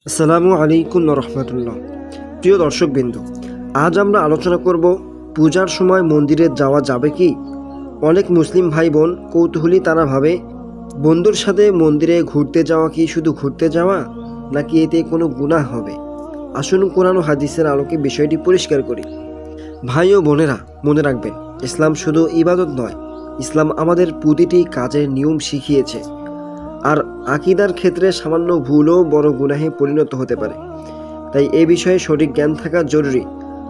আসসালামু আলাইকুম রহমতুল্লাহ। প্রিয় দর্শকবৃন্দ, আজ আমরা আলোচনা করব পূজার সময় মন্দিরে যাওয়া যাবে কি। অনেক মুসলিম ভাই বোন কৌতূহলী, তারা ভাবে বন্ধুর সাথে মন্দিরে ঘুরতে যাওয়া কি শুধু ঘুরতে যাওয়া, নাকি এতে কোনো গুনাহ হবে। আসুন কোরআন ও হাদিসের আলোকে বিষয়টি পরিষ্কার করি। ভাই ও বোনেরা, মনে রাখবেন, ইসলাম শুধু ইবাদত নয়, ইসলাম আমাদের প্রতিটি কাজের নিয়ম শিখিয়েছে। আর আকীদার ক্ষেত্রে সামান্য ভুলও বড় গুনাহে পরিণত হতে পারে। তাই এ বিষয়ে সঠিক জ্ঞান থাকা জরুরি।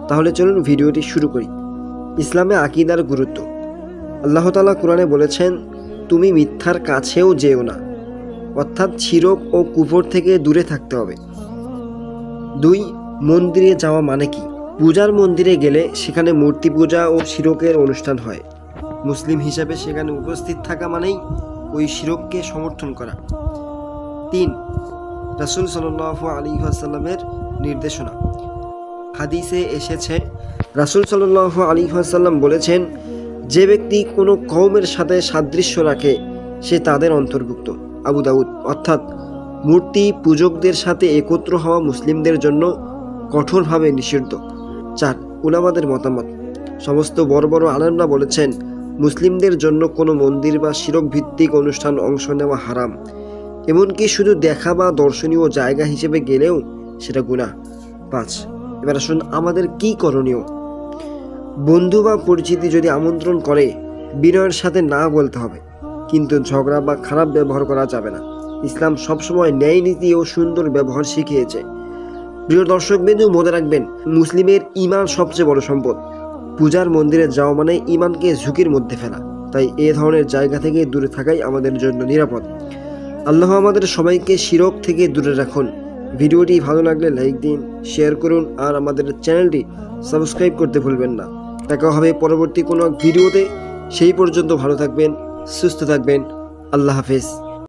তাহলে চলুন ভিডিওটি শুরু করি। ইসলামে আকীদার গুরুত্ব। আল্লাহ তাআলা কোরআনে বলেছেন, তুমি মিথ্যার কাছেও যেও না, অর্থাৎ শিরক ও কুফর থেকে দূরে থাকতে হবে। 2. মন্দিরে যাওয়া মানে কি। পূজার মন্দিরে গেলে সেখানে মূর্তি পূজা ও শিরকের অনুষ্ঠান হয়। মুসলিম হিসাবে সেখানে উপস্থিত থাকা মানেই ওই শিরককে সমর্থন করা। 3. রাসূল সাল্লাল্লাহু আলাইহি ওয়াসাল্লামের নির্দেশনা। হাদিসে এসেছে, রাসূল সাল্লাল্লাহু আলাইহি ওয়াসাল্লাম বলেছেন, যে ব্যক্তি কোনো কওমের সাথে সাদৃশ্য রাখে সে তাদের অন্তর্ভুক্ত। আবু দাউদ। অর্থাৎ মূর্তি পূজকদের সাথে একত্র হওয়া মুসলিমদের জন্য কঠোরভাবে নিষিদ্ধ। 4. উলামাদের মতামত। সমস্ত বড় বড় আলেমরা বলেছেন, মুসলিমদের জন্য কোনো মন্দির বা শিরক ভিত্তিক অনুষ্ঠান অংশ নেওয়া হারাম। এমনকি শুধু দেখা বা দর্শনীয় জায়গা হিসেবে গেলেও সেটা গুনাহ। 5. এবার আসুন আমাদের কি করণীয়। বন্ধু বা পরিচিতি যদি আমন্ত্রণ করে, বিনয়ের সাথে না বলতে হবে, কিন্তু ঝগড়া বা খারাপ ব্যবহার করা যাবে না। ইসলাম সবসময় ন্যায় নীতি ও সুন্দর ব্যবহার শিখিয়েছে। প্রিয় দর্শকবৃন্দ, মনে রাখবেন, মুসলিমের ঈমান সবচেয়ে বড় সম্পদ। পূজার মন্দিরে যাওয়া মানে ঈমানকে ঝুঁকির মধ্যে ফেলা। তাই এ ধরনের জায়গা থেকে দূরে থাকাই আমাদের জন্য নিরাপদ। আল্লাহ আমাদের সবাইকে শিরক থেকে দূরে রাখুন। ভিডিওটি ভালো লাগলে লাইক দিন, শেয়ার করুন, আর আমাদের চ্যানেলটি সাবস্ক্রাইব করতে ভুলবেন না। দেখা হবে পরবর্তী কোনো ভিডিওতে। সেই পর্যন্ত ভালো থাকবেন, সুস্থ থাকবেন। আল্লাহ হাফেজ।